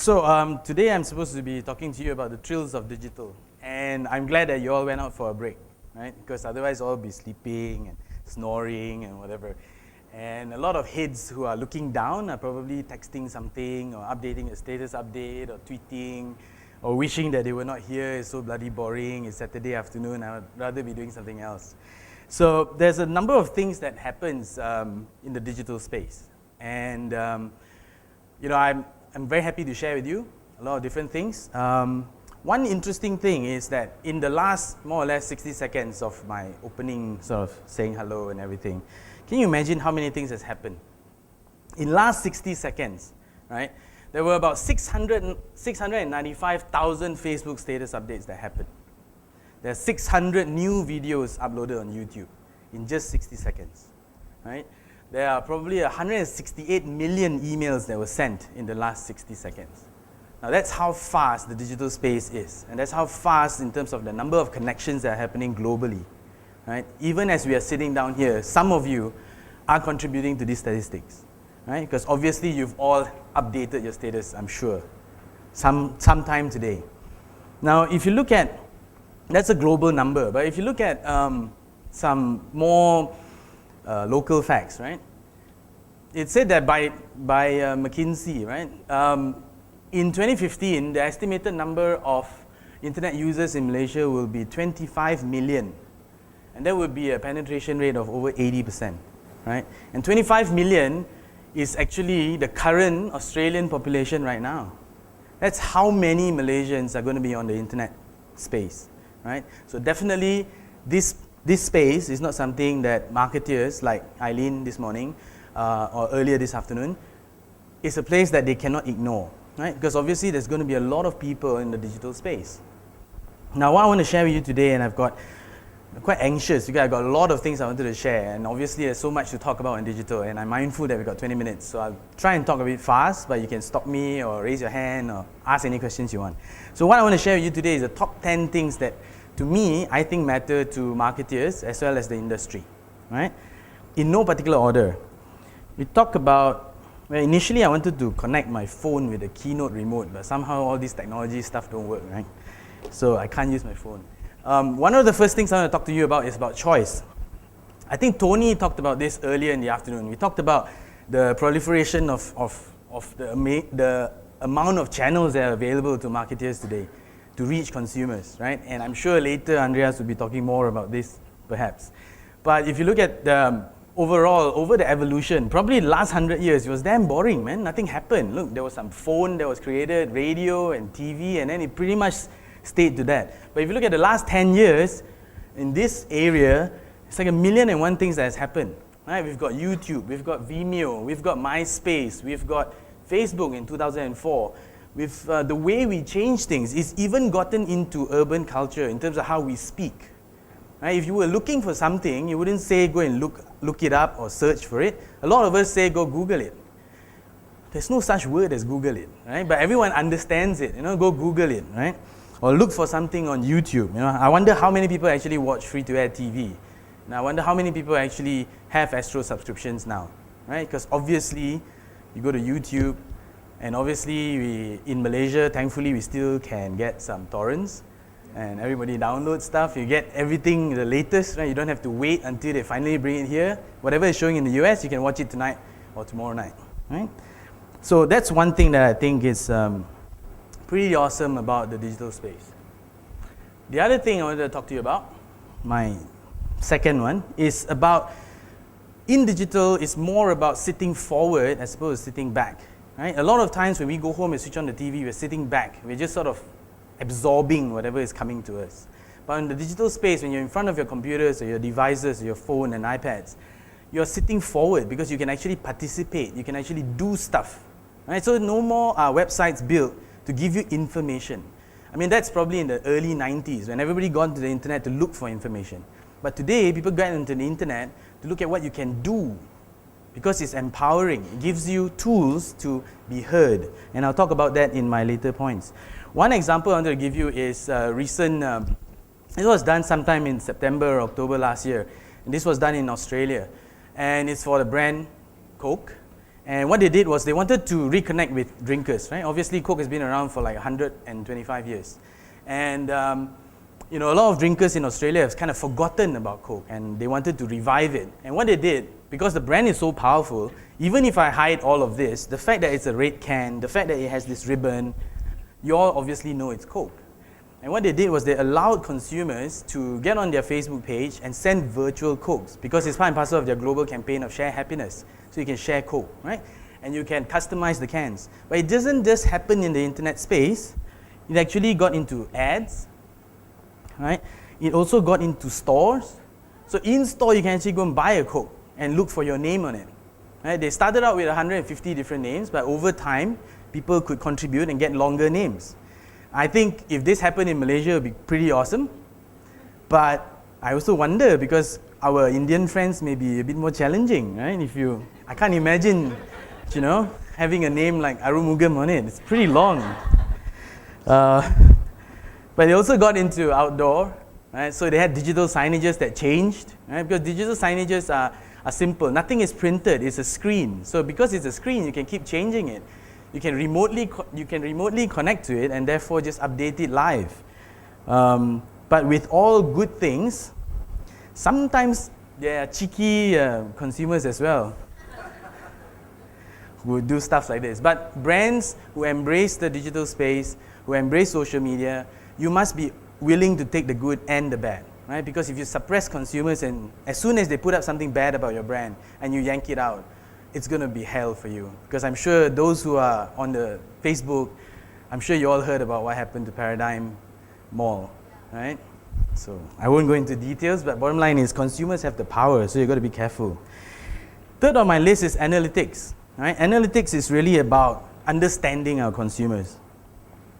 Today I'm supposed to be talking to you about the thrills of digital, and I'm glad that you all went out for a break, right? Because otherwise all be sleeping and snoring and whatever. And a lot of heads who are looking down are probably texting something or updating a status update or tweeting or wishing that they were not here. It's so bloody boring. It's Saturday afternoon. I would rather be doing something else. So there's a number of things that happens in the digital space. And I'm very happy to share with you a lot of different things. One interesting thing is that in the last more or less 60 seconds of my opening sort of saying hello and everything, can you imagine how many things has happened? In last 60 seconds, right, there were about 695,000 Facebook status updates that happened. There are 600 new videos uploaded on YouTube in just 60 seconds, right? There are probably 168 million emails that were sent in the last 60 seconds. Now that's how fast the digital space is, and that's how fast in terms of the number of connections that are happening globally, right? Even as we are sitting down here, some of you are contributing to these statistics, right? Because obviously you've all updated your status, I'm sure, sometime today. Now if you look at, that's a global number, but if you look at some more local facts, right? It said that by McKinsey, right? In 2015, the estimated number of internet users in Malaysia will be 25 million. And that would be a penetration rate of over 80%, right? And 25 million is actually the current Australian population right now. That's how many Malaysians are going to be on the internet space, right? So definitely this space is not something that marketeers like Eileen this morning or earlier this afternoon, is a place that they cannot ignore, right? Because obviously there's going to be a lot of people in the digital space. Now what I want to share with you today, and I'm quite anxious because I've got a lot of things I wanted to share, and obviously there's so much to talk about in digital, and I'm mindful that we've got 20 minutes, so I'll try and talk a bit fast, but you can stop me or raise your hand or ask any questions you want. So what I want to share with you today is the top 10 things that, to me, I think matter to marketeers as well as the industry, right? In no particular order. We talk about, well, initially I wanted to connect my phone with a keynote remote, but somehow all this technology stuff don't work, right? So I can't use my phone. One of the first things I want to talk to you about is about choice. I think Tony talked about this earlier in the afternoon. We talked about the proliferation of the amount of channels that are available to marketeers today to reach consumers, right? And I'm sure later Andreas will be talking more about this, perhaps. But if you look at the overall, over the evolution, probably the last 100 years, it was damn boring, man. Nothing happened. Look, there was some phone that was created, radio and TV, and then it pretty much stayed to that. But if you look at the last 10 years, in this area, it's like 1,000,001 things that has happened, right? We've got YouTube, we've got Vimeo, we've got MySpace, we've got Facebook in 2004. With the way we change things, it's even gotten into urban culture in terms of how we speak. Right? If you were looking for something, you wouldn't say go and look it up or search for it. A lot of us say go Google it. There's no such word as Google it, right? But everyone understands it. Go Google it, right? Or look for something on YouTube. I wonder how many people actually watch free-to-air TV. And I wonder how many people actually have Astro subscriptions now, right? Because obviously, you go to YouTube. And obviously, in Malaysia, thankfully, we still can get some torrents. And everybody downloads stuff. You get everything, the latest, right? You don't have to wait until they finally bring it here. Whatever is showing in the US, you can watch it tonight or tomorrow night, right? So that's one thing that I think is pretty awesome about the digital space. The other thing I wanted to talk to you about, my second one, is about, in digital, it's more about sitting forward as opposed to sitting back. Right? A lot of times when we go home and switch on the TV, we're sitting back. We're just sort of absorbing whatever is coming to us. But in the digital space, when you're in front of your computers or your devices or your phone and iPads, you're sitting forward because you can actually participate. You can actually do stuff. Right? So no more websites built to give you information. I mean, that's probably in the early 90s when everybody got to the internet to look for information. But today, people got into the internet to look at what you can do. Because it's empowering. It gives you tools to be heard. And I'll talk about that in my later points. One example I wanted to give you is recent, it was done sometime in September or October last year. And this was done in Australia. And it's for the brand Coke. And what they did was they wanted to reconnect with drinkers, right? Obviously, Coke has been around for like 125 years. And a lot of drinkers in Australia have kind of forgotten about Coke, and they wanted to revive it. And what they did, because the brand is so powerful, even if I hide all of this, the fact that it's a red can, the fact that it has this ribbon, you all obviously know it's Coke. And what they did was they allowed consumers to get on their Facebook page and send virtual Cokes, because it's part and parcel of their global campaign of share happiness. So you can share Coke, right? And you can customize the cans. But it doesn't just happen in the internet space. It actually got into ads, right? It also got into stores. So in store, you can actually go and buy a Coke and look for your name on it. Right? They started out with 150 different names, but over time, people could contribute and get longer names. I think if this happened in Malaysia, it would be pretty awesome. But I also wonder, because our Indian friends may be a bit more challenging, right? I can't imagine, having a name like Arumugam on it. It's pretty long. But they also got into outdoor, right? So they had digital signages that changed, right? Because digital signages are simple. Nothing is printed, it's a screen. So because it's a screen, you can keep changing it. You can remotely connect to it and therefore just update it live. But with all good things, sometimes there are cheeky consumers as well who do stuff like this. But brands who embrace the digital space, who embrace social media, you must be willing to take the good and the bad, right? Because if you suppress consumers and as soon as they put up something bad about your brand and you yank it out, it's going to be hell for you. Because I'm sure those who are on the Facebook, I'm sure you all heard about what happened to Paradigm Mall, right? So I won't go into details, but bottom line is consumers have the power, so you've got to be careful. Third on my list is analytics, right? Analytics is really about understanding our consumers.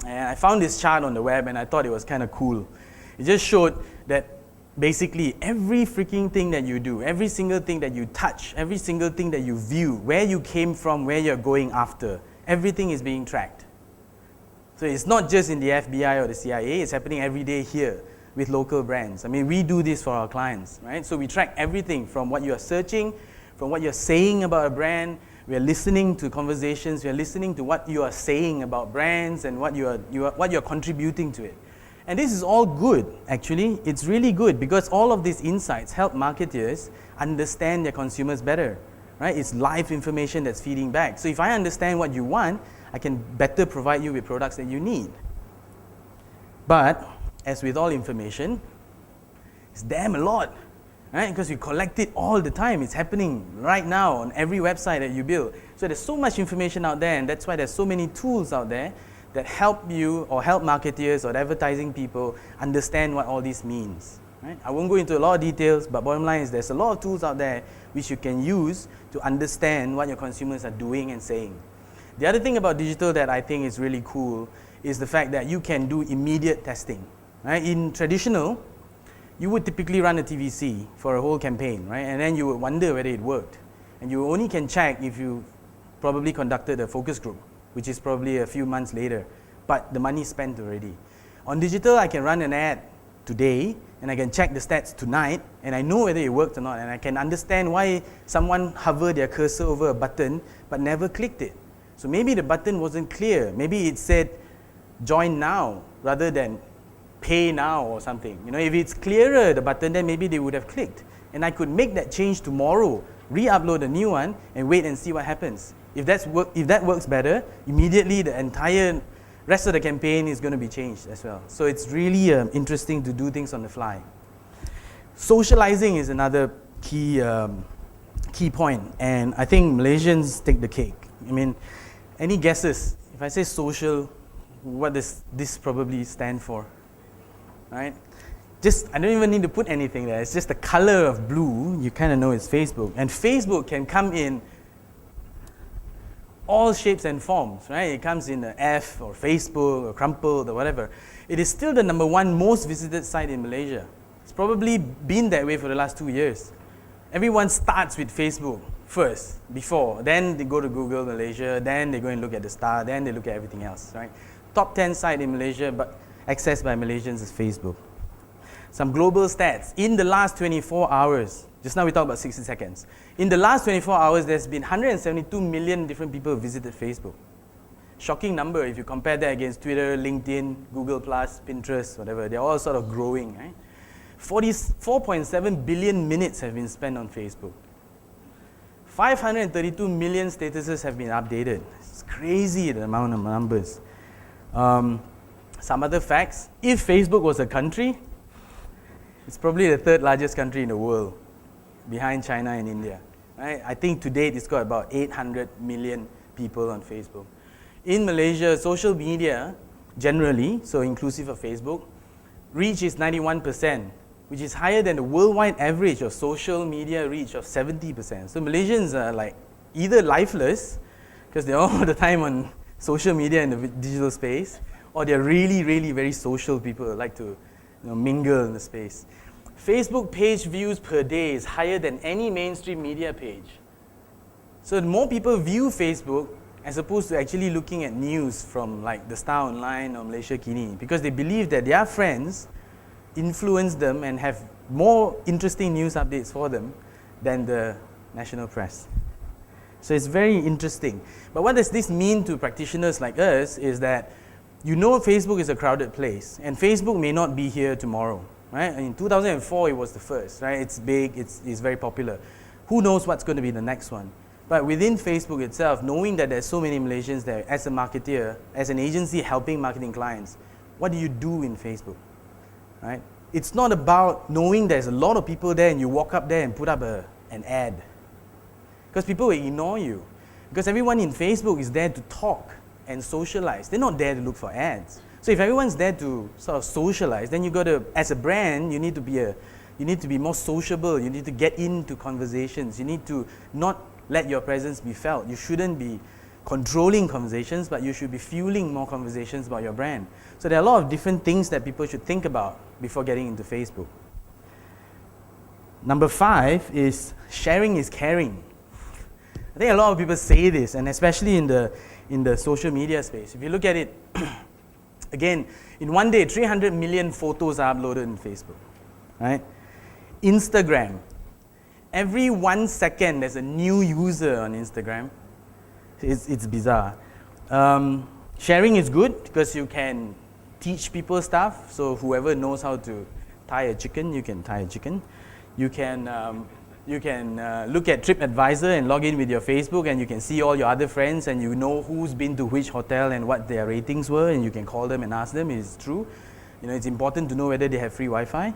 And I found this chart on the web and I thought it was kind of cool. It just showed that basically every freaking thing that you do, every single thing that you touch, every single thing that you view, where you came from, where you're going after, everything is being tracked. So it's not just in the FBI or the CIA, it's happening every day here with local brands. I mean, we do this for our clients, right? So we track everything from what you're searching, from what you're saying about a brand. We are listening to conversations, we are listening to what you are saying about brands and what you're contributing to it. And this is all good, actually. It's really good because all of these insights help marketers understand their consumers better, right? It's live information that's feeding back. So if I understand what you want, I can better provide you with products that you need. But as with all information, it's damn a lot, right? Because you collect it all the time. It's happening right now on every website that you build. So there's so much information out there, and that's why there's so many tools out there that help you or help marketeers or advertising people understand what all this means, right? I won't go into a lot of details, but bottom line is there's a lot of tools out there which you can use to understand what your consumers are doing and saying. The other thing about digital that I think is really cool is the fact that you can do immediate testing, right? In traditional, you would typically run a TVC for a whole campaign, right? And then you would wonder whether it worked. And you only can check if you probably conducted a focus group, which is probably a few months later, but the money's spent already. On digital, I can run an ad today, and I can check the stats tonight, and I know whether it worked or not, and I can understand why someone hovered their cursor over a button, but never clicked it. So maybe the button wasn't clear. Maybe it said, join now, rather than pay now or something. If it's clearer, the button, then maybe they would have clicked. And I could make that change tomorrow, re-upload a new one, and wait and see what happens. If that works better, immediately the entire rest of the campaign is going to be changed as well. So it's really interesting to do things on the fly. Socializing is another key point, and I think Malaysians take the cake. I mean, any guesses? If I say social, what does this probably stand for? Right? I don't even need to put anything there. It's just the color of blue. You kind of know it's Facebook. And Facebook can come in all shapes and forms, right? It comes in a F or Facebook or crumpled or whatever. It is still the #1 most visited site in Malaysia. It's probably been that way for the last 2 years. Everyone starts with Facebook first, before. Then they go to Google Malaysia, then they go and look at the star, then they look at everything else, right? Top 10 site in Malaysia, but accessed by Malaysians is Facebook. Some global stats. In the last 24 hours, Just now we talked about 60 seconds. In the last 24 hours, there's been 172 million different people who visited Facebook. Shocking number if you compare that against Twitter, LinkedIn, Google+, Pinterest, whatever. They're all sort of growing, right? 44.7 billion minutes have been spent on Facebook. 532 million statuses have been updated. It's crazy, the amount of numbers. Some other facts. If Facebook was a country, it's probably the third largest country in the world, behind China and India. Right? I think to date it's got about 800 million people on Facebook. In Malaysia, social media generally, so inclusive of Facebook, reach is 91%, which is higher than the worldwide average of social media reach of 70%. So Malaysians are like either lifeless, because they're all the time on social media in the digital space, or they're really, really very social people who like to mingle in the space. Facebook page views per day is higher than any mainstream media page. So more people view Facebook as opposed to actually looking at news from like the Star Online or Malaysia Kini, because they believe that their friends influence them and have more interesting news updates for them than the national press. So it's very interesting. But what does this mean to practitioners like us is that Facebook is a crowded place, and Facebook may not be here tomorrow. Right? In 2004, it was the first. Right? It's big, it's very popular. Who knows what's going to be the next one? But within Facebook itself, knowing that there's so many Malaysians there, as a marketeer, as an agency helping marketing clients, what do you do in Facebook? Right? It's not about knowing there's a lot of people there and you walk up there and put up an ad. Because people will ignore you. Because everyone in Facebook is there to talk and socialize. They're not there to look for ads. So if everyone's there to sort of socialize, then you got to, as a brand, you need to be more sociable. You need to get into conversations. You need to not let your presence be felt. You shouldn't be controlling conversations, but you should be fueling more conversations about your brand. So there are a lot of different things that people should think about before getting into Facebook. Number 5 is sharing is caring. I think a lot of people say this, and especially in the social media space. If you look at it, again, in one day, 300 million photos are uploaded in Facebook, right? Instagram, every 1 second there's a new user on Instagram. It's bizarre. Sharing is good because you can teach people stuff. So whoever knows how to tie a chicken, you can tie a chicken. You can look at TripAdvisor and log in with your Facebook, and you can see all your other friends, and you know who's been to which hotel and what their ratings were, and you can call them and ask them, is it true? It's important to know whether they have free Wi-Fi.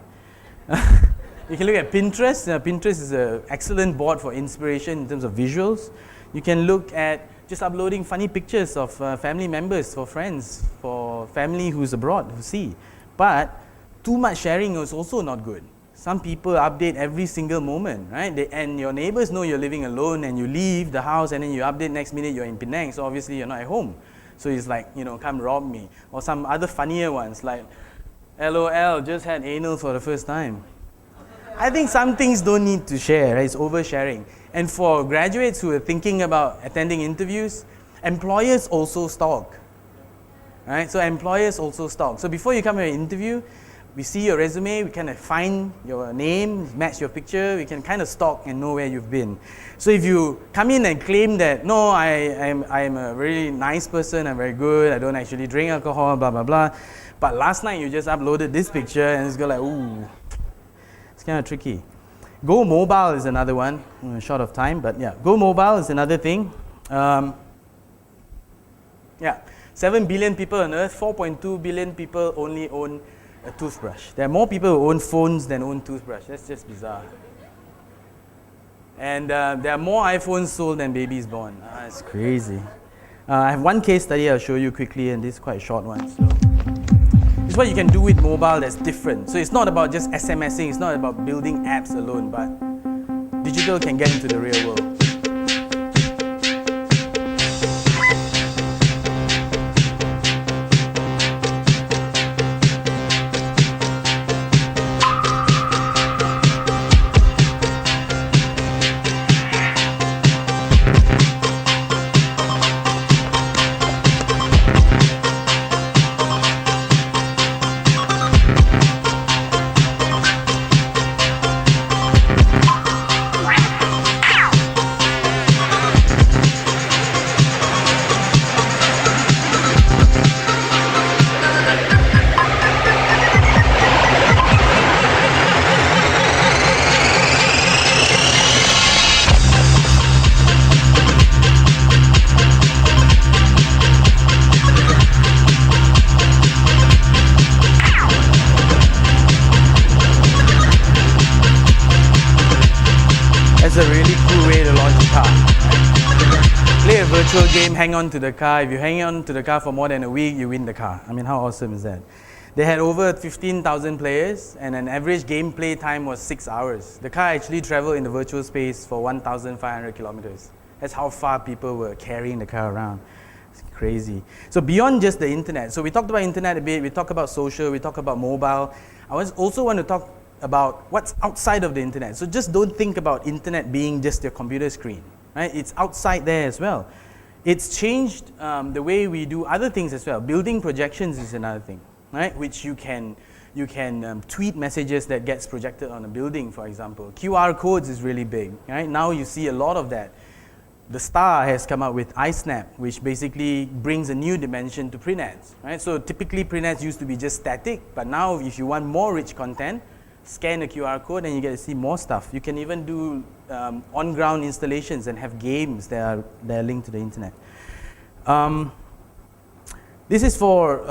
You can look at Pinterest. Pinterest is an excellent board for inspiration in terms of visuals. You can look at just uploading funny pictures of family members, for friends, for family who's abroad, who see. But too much sharing is also not good. Some people update every single moment, right? And your neighbors know you're living alone, and you leave the house and then you update next minute you're in Penang, so obviously you're not at home. So it's like, come rob me. Or some other funnier ones like, LOL, just had anal for the first time. I think some things don't need to share, right? It's oversharing. And for graduates who are thinking about attending interviews, employers also stalk. Right? So employers also stalk. So before you come to an interview, we see your resume, we kind of find your name, match your picture, we can kind of stalk and know where you've been. So if you come in and claim that, no, I'm a very nice person, I'm very good, I don't actually drink alcohol, blah, blah, blah, but last night you just uploaded this picture and it's got like, ooh, it's kind of tricky. Go mobile is another one. I'm short of time, but yeah, go mobile is another thing. 7 billion people on Earth, 4.2 billion people only own a toothbrush. There are more people who own phones than own toothbrush. That's just bizarre. And there are more iPhones sold than babies born. That's crazy. I have one case study I'll show you quickly, and this is quite a short one. So. This is what you can do with mobile that's different. So it's not about just SMSing, it's not about building apps alone, but digital can get into the real world. virtual game, hang on to the car. If you hang on to the car for more than a week, you win the car. I mean, how awesome is that? They had over 15,000 players, and an average gameplay time was 6 hours. The car actually traveled in the virtual space for 1,500 kilometers. That's how far people were carrying the car around. It's crazy. So beyond just the internet, so we talked about internet a bit, we talked about social, we talked about mobile. I also want to talk about what's outside of the internet. So just don't think about internet being just your computer screen, right? It's outside there as well. It's changed the way we do other things as well. Building projections is another thing, right? Which you can tweet messages that gets projected on a building, for example. QR codes is really big, right? Now you see a lot of that. The Star has come up with iSnap, which basically brings a new dimension to print ads, right? So typically print ads used to be just static, but now if you want more rich content, scan a QR code and you get to see more stuff. You can even do on-ground installations and have games that are linked to the internet. This is for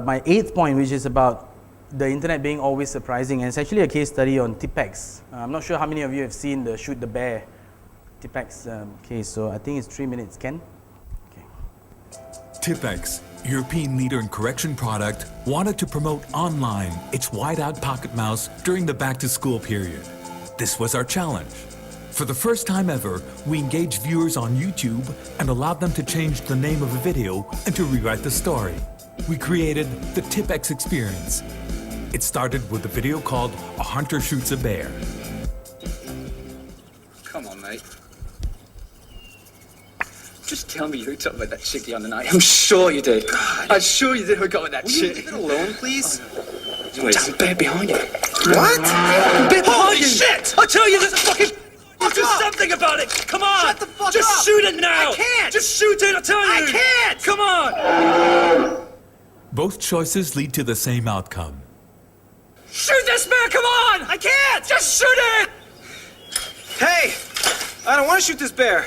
my 8th point, which is about the internet being always surprising, and it's actually a case study on Tipex. I'm not sure how many of you have seen the Shoot the Bear Tipex case, so I think it's 3 minutes. Ken? Okay. Tipex, European leader in correction product, wanted to promote online its wide-out pocket mouse during the back-to-school period. This was our challenge. For the first time ever, we engaged viewers on YouTube and allowed them to change the name of a video and to rewrite the story. We created the Tipex experience. It started with a video called A Hunter Shoots a Bear. Come on, mate. Just tell me you hooked up with that chick the other night. I'm sure you did. God. I'm sure you did hook up with that chick. Leave it alone, please? There's a bear behind you. What? Bear Holy behind you. shit! I tell you, there's a fucking... Do something about it! Come on! Shut the fuck Just up! shoot it now! I can't! Just shoot it, I tell you! I can't! Come on! Both choices lead to the same outcome. Shoot this bear, come on! I can't! Just shoot it! Hey! I don't want to shoot this bear.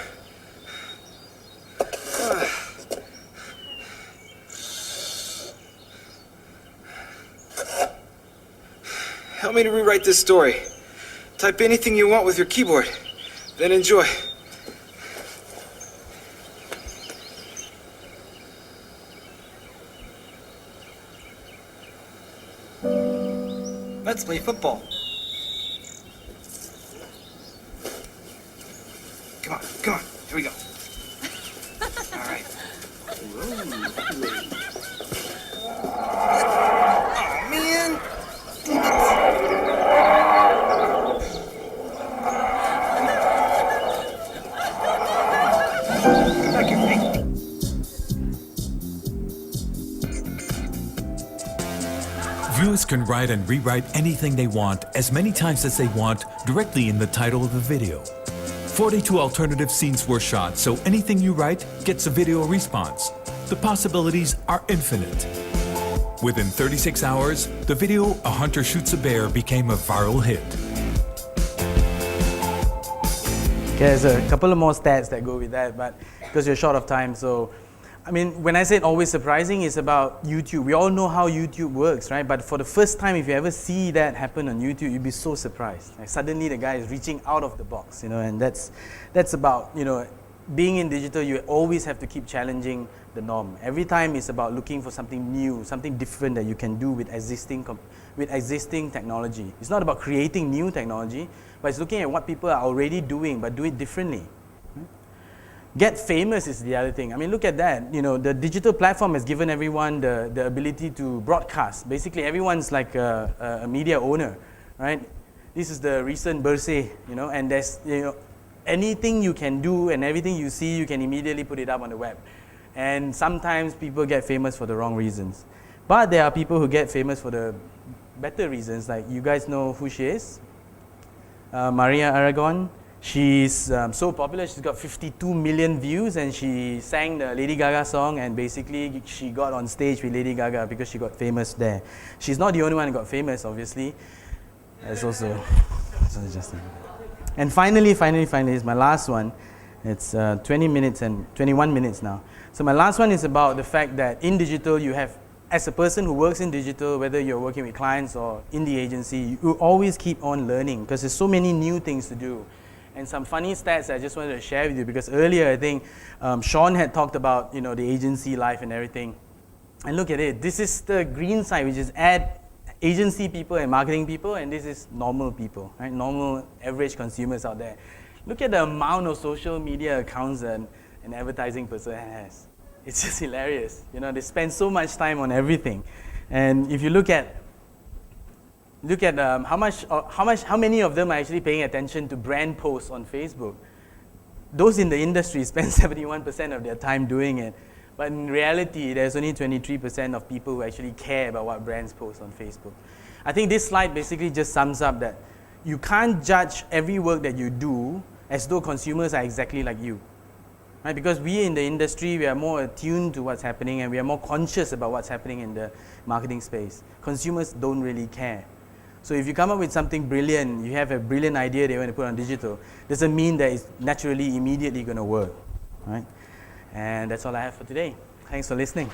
Help me to rewrite this story. Type anything you want with your keyboard. Then enjoy. Let's play football. Come on, here we go. All right. Oh, man. Back your feet. Viewers can write and rewrite anything they want as many times as they want directly in the title of the video. 42 alternative scenes were shot, so anything you write gets a video response. The possibilities are infinite. Within 36 hours, the video A Hunter Shoots a Bear became a viral hit. Okay, there's a couple of more stats that go with that, but because you're short of time, so I mean, when I said always surprising, it's about YouTube. We all know how YouTube works, right? But for the first time, if you ever see that happen on YouTube, you'd be so surprised. Like suddenly the guy is reaching out of the box, and that's about, being in digital, you always have to keep challenging the norm. Every time it's about looking for something new, something different that you can do with existing technology. It's not about creating new technology, but it's looking at what people are already doing, but do it differently. Get famous is the other thing. I mean, look at that. The digital platform has given everyone the ability to broadcast. Basically, everyone's like a media owner, right? This is the recent Bersih, and there's, anything you can do and everything you see, you can immediately put it up on the web. And sometimes people get famous for the wrong reasons. But there are people who get famous for the better reasons. Like, you guys know who she is? Maria Aragon. She's so popular, she's got 52 million views, and she sang the Lady Gaga song, and basically she got on stage with Lady Gaga because she got famous there. She's not the only one who got famous, obviously. It's also interesting. And finally is my last one. It's 20 minutes and 21 minutes now. So my last one is about the fact that in digital you have, as a person who works in digital, whether you're working with clients or in the agency, you always keep on learning because there's so many new things to do. And some funny stats I just wanted to share with you, because earlier I think Sean had talked about the agency life and everything. And look at it. This is the green side, which is ad agency people and marketing people, and this is normal people, right? Normal average consumers out there. Look at the amount of social media accounts an advertising person has. It's just hilarious. They spend so much time on everything. And if you look at how many of them are actually paying attention to brand posts on Facebook. Those in the industry spend 71% of their time doing it. But in reality, there's only 23% of people who actually care about what brands post on Facebook. I think this slide basically just sums up that you can't judge every work that you do as though consumers are exactly like you. Right? Because we in the industry, we are more attuned to what's happening and we are more conscious about what's happening in the marketing space. Consumers don't really care. So if you come up with something brilliant, you have a brilliant idea that you want to put on digital, doesn't mean that it's naturally, immediately going to work. Right? And that's all I have for today. Thanks for listening.